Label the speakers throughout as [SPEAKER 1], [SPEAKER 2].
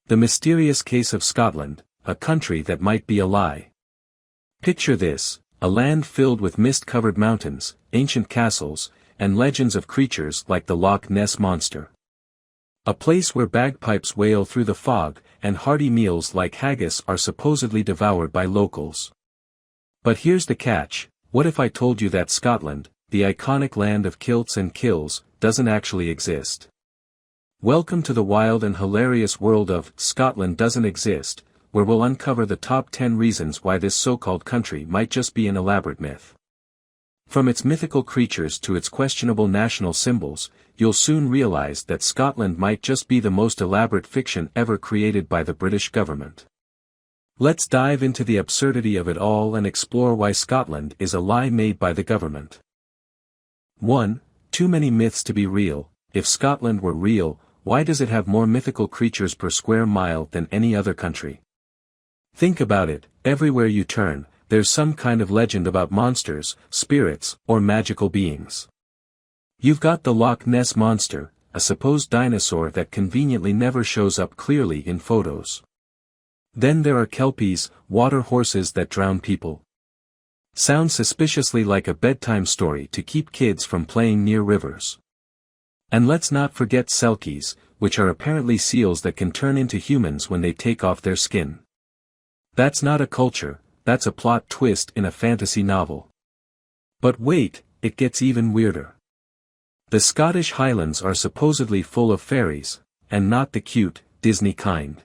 [SPEAKER 1] The mysterious case of Scotland, a country that might be a lie. Picture this, a land filled with mist-covered mountains, ancient castles, and legends of creatures like the Loch Ness monster. A place where bagpipes wail through the fog, and hearty meals like haggis are supposedly devoured by locals. But here's the catch: what if I told you that Scotland, the iconic land of kilts and kills, doesn't actually exist? Welcome to the wild and hilarious world of Scotland Doesn't Exist, where we'll uncover the top 10 reasons why this so-called country might just be an elaborate myth. From its mythical creatures to its questionable national symbols, you'll soon realize that Scotland might just be the most elaborate fiction ever created by the British government. Let's dive into the absurdity of it all and explore why Scotland is a lie made by the government. 1. Too many myths to be real. If Scotland were real, why does it have more mythical creatures per square mile than any other country? Think about it, everywhere you turn, there's some kind of legend about monsters, spirits, or magical beings. You've got the Loch Ness monster, a supposed dinosaur that conveniently never shows up clearly in photos. Then there are kelpies, water horses that drown people. Sounds suspiciously like a bedtime story to keep kids from playing near rivers. And let's not forget selkies, which are apparently seals that can turn into humans when they take off their skin. That's not a culture, that's a plot twist in a fantasy novel. But wait, it gets even weirder. The Scottish Highlands are supposedly full of fairies, and not the cute, Disney kind.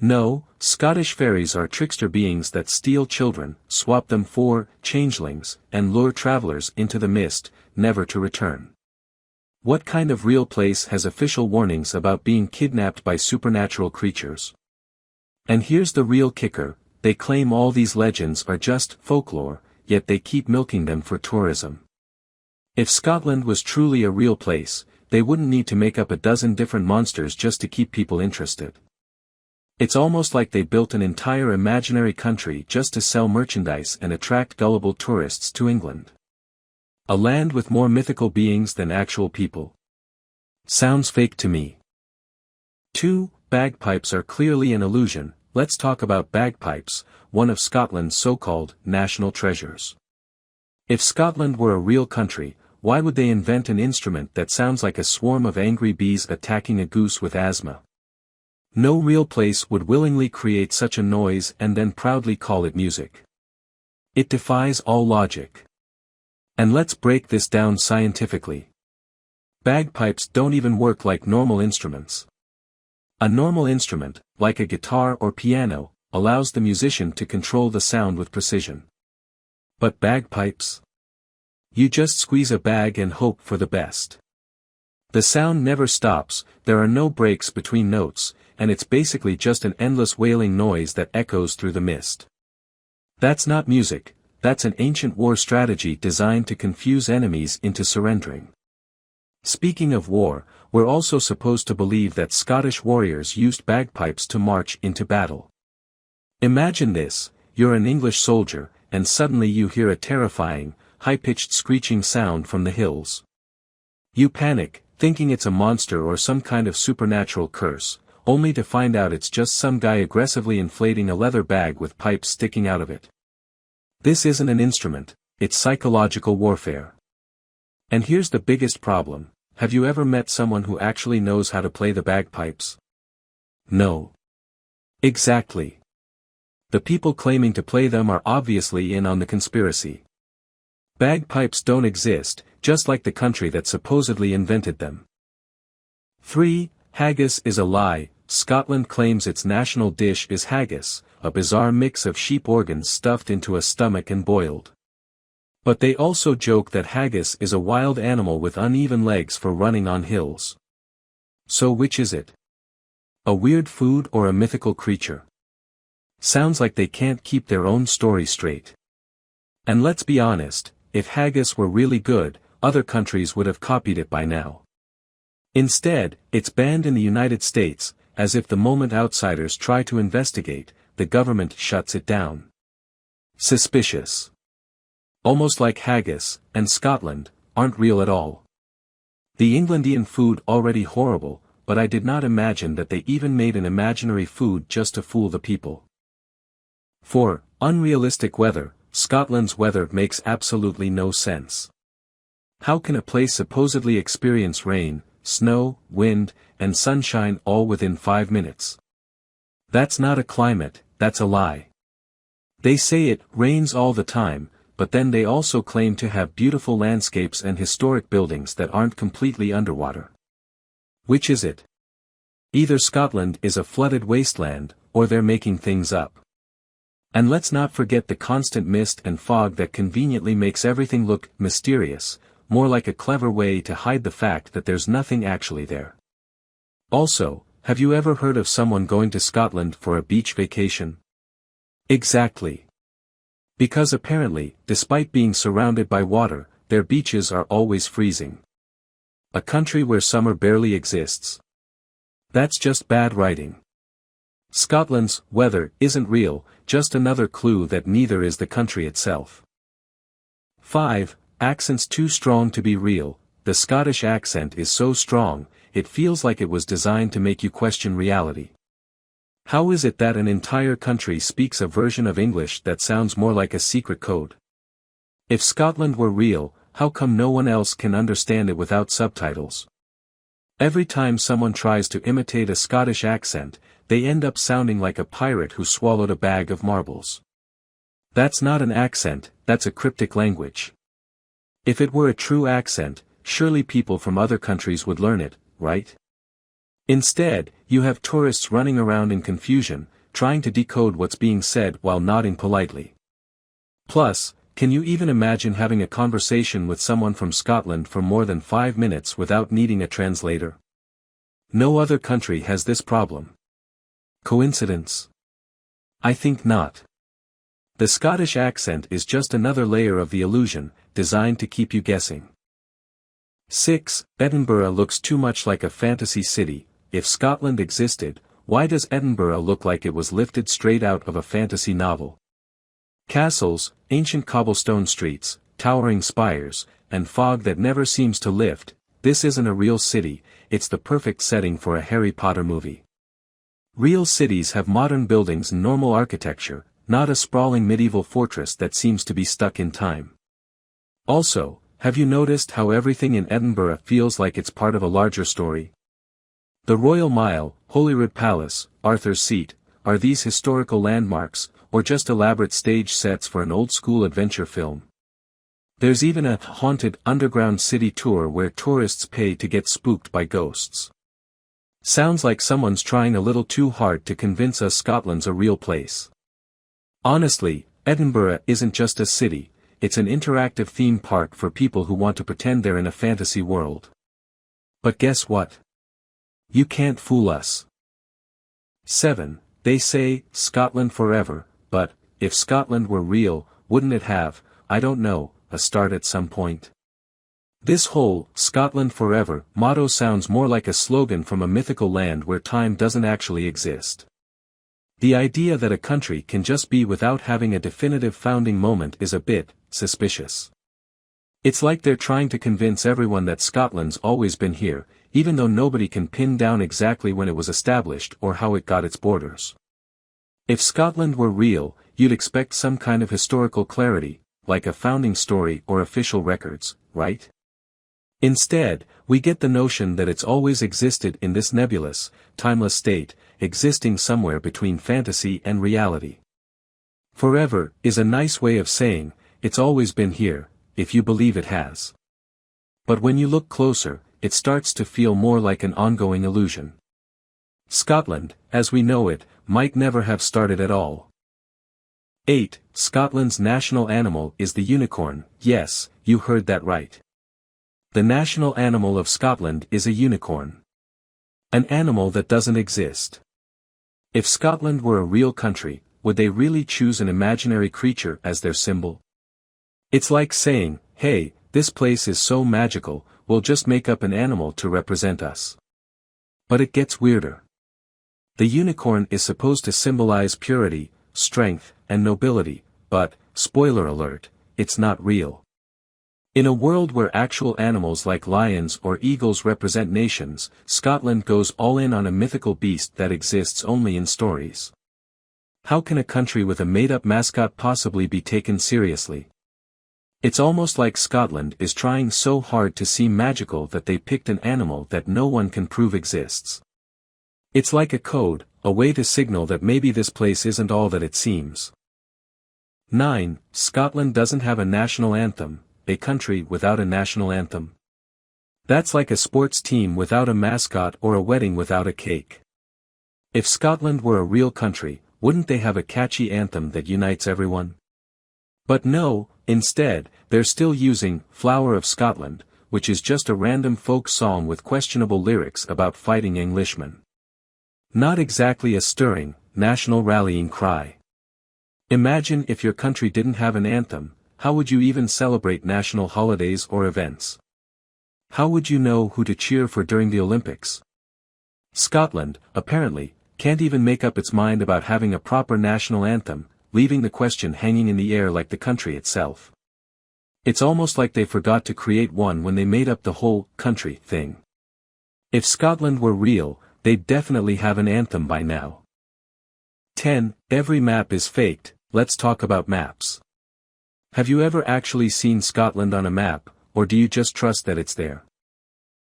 [SPEAKER 1] No, Scottish fairies are trickster beings that steal children, swap them for changelings, and lure travelers into the mist, never to return. What kind of real place has official warnings about being kidnapped by supernatural creatures? And here's the real kicker: they claim all these legends are just folklore, yet they keep milking them for tourism. If Scotland was truly a real place, they wouldn't need to make up a dozen different monsters just to keep people interested. It's almost like they built an entire imaginary country just to sell merchandise and attract gullible tourists to England. A land with more mythical beings than actual people. Sounds fake to me. 2. Bagpipes are clearly an illusion. Let's talk about bagpipes, one of Scotland's so-called national treasures. If Scotland were a real country, why would they invent an instrument that sounds like a swarm of angry bees attacking a goose with asthma? No real place would willingly create such a noise and then proudly call it music. It defies all logic. And let's break this down scientifically. Bagpipes don't even work like normal instruments. A normal instrument, like a guitar or piano, allows the musician to control the sound with precision. But bagpipes? You just squeeze a bag and hope for the best. The sound never stops, there are no breaks between notes, and it's basically just an endless wailing noise that echoes through the mist. That's not music, that's an ancient war strategy designed to confuse enemies into surrendering. Speaking of war, we're also supposed to believe that Scottish warriors used bagpipes to march into battle. Imagine this: you're an English soldier, and suddenly you hear a terrifying, high-pitched screeching sound from the hills. You panic, thinking it's a monster or some kind of supernatural curse, only to find out it's just some guy aggressively inflating a leather bag with pipes sticking out of it. This isn't an instrument, it's psychological warfare. And here's the biggest problem: have you ever met someone who actually knows how to play the bagpipes? No. Exactly. The people claiming to play them are obviously in on the conspiracy. Bagpipes don't exist, just like the country that supposedly invented them. 3. Haggis is a lie. Scotland claims its national dish is haggis, a bizarre mix of sheep organs stuffed into a stomach and boiled. But they also joke that haggis is a wild animal with uneven legs for running on hills. So which is it? A weird food or a mythical creature? Sounds like they can't keep their own story straight. And let's be honest, if haggis were really good, other countries would have copied it by now. Instead, it's banned in the United States, as if the moment outsiders try to investigate, the government shuts it down. Suspicious. Almost like haggis, and Scotland, aren't real at all. The Englandian food already horrible, but I did not imagine that they even made an imaginary food just to fool the people. 4. Unrealistic weather. Scotland's weather makes absolutely no sense. How can a place supposedly experience rain, snow, wind, and sunshine all within 5 minutes? That's not a climate, that's a lie. They say it rains all the time, but then they also claim to have beautiful landscapes and historic buildings that aren't completely underwater. Which is it? Either Scotland is a flooded wasteland, or they're making things up. And let's not forget the constant mist and fog that conveniently makes everything look mysterious, more like a clever way to hide the fact that there's nothing actually there. Also, have you ever heard of someone going to Scotland for a beach vacation? Exactly. Because apparently, despite being surrounded by water, their beaches are always freezing. A country where summer barely exists. That's just bad writing. Scotland's weather isn't real, just another clue that neither is the country itself. 5. Accents too strong to be real. The Scottish accent is so strong, it feels like it was designed to make you question reality. How is it that an entire country speaks a version of English that sounds more like a secret code? If Scotland were real, how come no one else can understand it without subtitles? Every time someone tries to imitate a Scottish accent, they end up sounding like a pirate who swallowed a bag of marbles. That's not an accent, that's a cryptic language. If it were a true accent, surely people from other countries would learn it, right? Instead, you have tourists running around in confusion, trying to decode what's being said while nodding politely. Plus, can you even imagine having a conversation with someone from Scotland for more than 5 minutes without needing a translator? No other country has this problem. Coincidence? I think not. The Scottish accent is just another layer of the illusion, designed to keep you guessing. 6. Edinburgh looks too much like a fantasy city. If Scotland existed, why does Edinburgh look like it was lifted straight out of a fantasy novel? Castles, ancient cobblestone streets, towering spires, and fog that never seems to lift. This isn't a real city, it's the perfect setting for a Harry Potter movie. Real cities have modern buildings and normal architecture, not a sprawling medieval fortress that seems to be stuck in time. Also, have you noticed how everything in Edinburgh feels like it's part of a larger story? The Royal Mile, Holyrood Palace, Arthur's Seat, are these historical landmarks, or just elaborate stage sets for an old-school adventure film? There's even a haunted underground city tour where tourists pay to get spooked by ghosts. Sounds like someone's trying a little too hard to convince us Scotland's a real place. Honestly, Edinburgh isn't just a city, it's an interactive theme park for people who want to pretend they're in a fantasy world. But guess what? You can't fool us. 7. They say, Scotland forever, but, if Scotland were real, wouldn't it have, I don't know, a start at some point? This whole, Scotland forever, motto sounds more like a slogan from a mythical land where time doesn't actually exist. The idea that a country can just be without having a definitive founding moment is a bit suspicious. It's like they're trying to convince everyone that Scotland's always been here, even though nobody can pin down exactly when it was established or how it got its borders. If Scotland were real, you'd expect some kind of historical clarity, like a founding story or official records, right? Instead, we get the notion that it's always existed in this nebulous, timeless state, existing somewhere between fantasy and reality. Forever is a nice way of saying, it's always been here, if you believe it has. But when you look closer, it starts to feel more like an ongoing illusion. Scotland, as we know it, might never have started at all. 8. Scotland's national animal is the unicorn. Yes, you heard that right. The national animal of Scotland is a unicorn. An animal that doesn't exist. If Scotland were a real country, would they really choose an imaginary creature as their symbol? It's like saying, hey, this place is so magical, we'll just make up an animal to represent us. But it gets weirder. The unicorn is supposed to symbolize purity, strength, and nobility, but, spoiler alert, it's not real. In a world where actual animals like lions or eagles represent nations, Scotland goes all in on a mythical beast that exists only in stories. How can a country with a made-up mascot possibly be taken seriously? It's almost like Scotland is trying so hard to seem magical that they picked an animal that no one can prove exists. It's like a code, a way to signal that maybe this place isn't all that it seems. 9. Scotland doesn't have a national anthem. A country without a national anthem. That's like a sports team without a mascot or a wedding without a cake. If Scotland were a real country, wouldn't they have a catchy anthem that unites everyone? But no, instead, they're still using "Flower of Scotland," which is just a random folk song with questionable lyrics about fighting Englishmen. Not exactly a stirring, national rallying cry. Imagine if your country didn't have an anthem. How would you even celebrate national holidays or events? How would you know who to cheer for during the Olympics? Scotland, apparently, can't even make up its mind about having a proper national anthem, leaving the question hanging in the air like the country itself. It's almost like they forgot to create one when they made up the whole country thing. If Scotland were real, they'd definitely have an anthem by now. 10. Every map is faked. Let's talk about maps. Have you ever actually seen Scotland on a map, or do you just trust that it's there?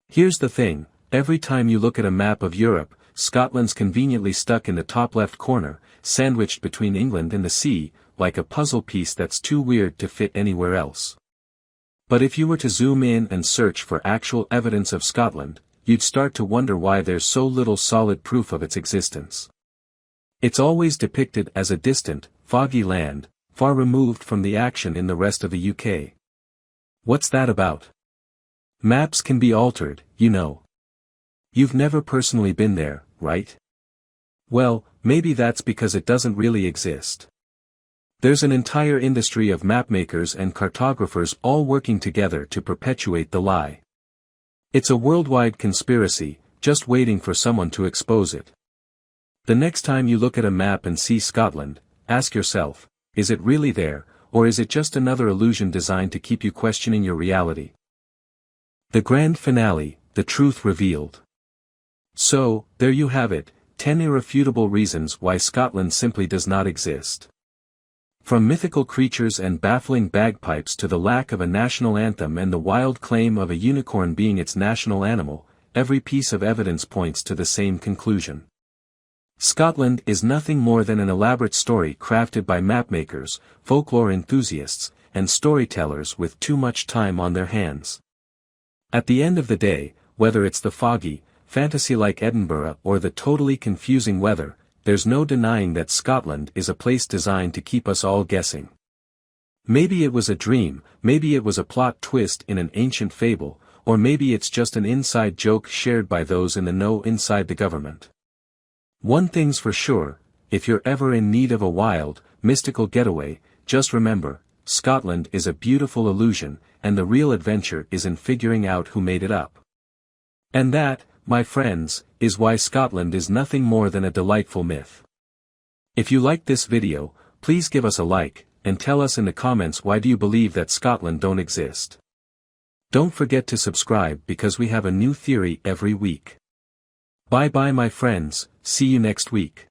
[SPEAKER 1] Here's the thing, every time you look at a map of Europe, Scotland's conveniently stuck in the top left corner, sandwiched between England and the sea, like a puzzle piece that's too weird to fit anywhere else. But if you were to zoom in and search for actual evidence of Scotland, you'd start to wonder why there's so little solid proof of its existence. It's always depicted as a distant, foggy land, far removed from the action in the rest of the UK. What's that about? Maps can be altered, you know. You've never personally been there, right? Well, maybe that's because it doesn't really exist. There's an entire industry of mapmakers and cartographers all working together to perpetuate the lie. It's a worldwide conspiracy, just waiting for someone to expose it. The next time you look at a map and see Scotland, ask yourself, is it really there, or is it just another illusion designed to keep you questioning your reality? The grand finale, the truth revealed. So, there you have it, 10 irrefutable reasons why Scotland simply does not exist. From mythical creatures and baffling bagpipes to the lack of a national anthem and the wild claim of a unicorn being its national animal, every piece of evidence points to the same conclusion. Scotland is nothing more than an elaborate story crafted by mapmakers, folklore enthusiasts, and storytellers with too much time on their hands. At the end of the day, whether it's the foggy, fantasy-like Edinburgh or the totally confusing weather, there's no denying that Scotland is a place designed to keep us all guessing. Maybe it was a dream, maybe it was a plot twist in an ancient fable, or maybe it's just an inside joke shared by those in the know inside the government. One thing's for sure, if you're ever in need of a wild, mystical getaway, just remember, Scotland is a beautiful illusion, and the real adventure is in figuring out who made it up. And that, my friends, is why Scotland is nothing more than a delightful myth. If you liked this video, please give us a like, and tell us in the comments why do you believe that Scotland don't exist. Don't forget to subscribe because we have a new theory every week. Bye bye my friends, see you next week.